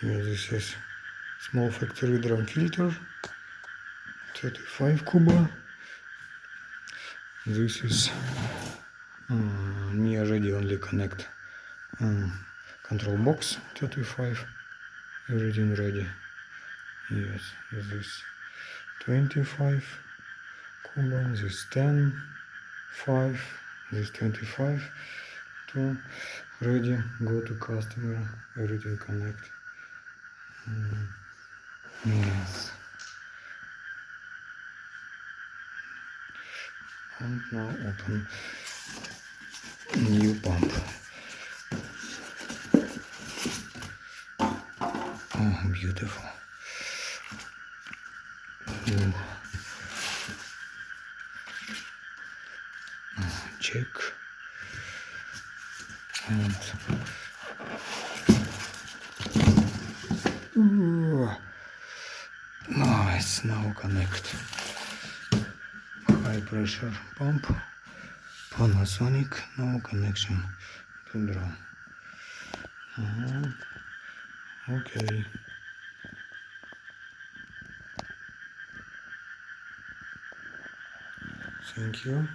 Yeah, this is small factory drum filter, 35 kuba. This is me already only connect control box 35, everything ready. Yes, this 25 kuba, this 10, 5, this 25, 2, ready, go to customer, everything connect. Yes. And now open new pump. Oh, beautiful. Check. And nice, now connect. High pressure pump, Panasonic, no connection to drum. Okay. Thank you.